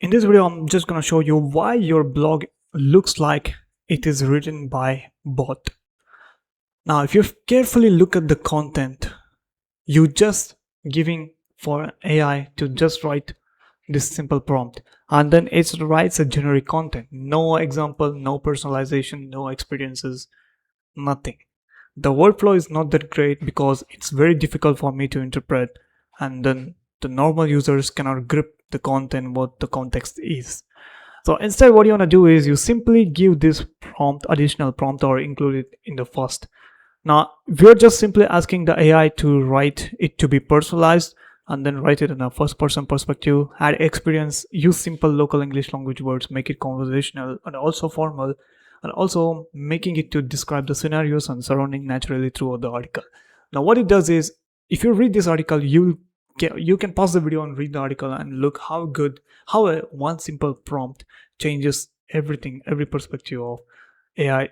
In this video, I'm just going to show you why your blog looks like it is written by bot. Now, if you carefully look at the content, you just giving for AI to just write this simple prompt, and then it writes a generic content. No example, no personalization, no experiences, nothing. The workflow is not that great because it's very difficult for me to interpret, and then the normal users cannot grip the content, what the context is. So instead, what you want to do is you simply give this prompt, additional prompt, or include it in the first. Now we're just simply asking the AI to write it to be personalized, and then write it in a first person perspective, add experience, use simple local English language words, make it conversational and also formal, and also making it to describe the scenarios and surrounding naturally throughout the article. Now what it does is, if you read this article, you can pause the video and read the article and look how one simple prompt changes everything, every perspective of AI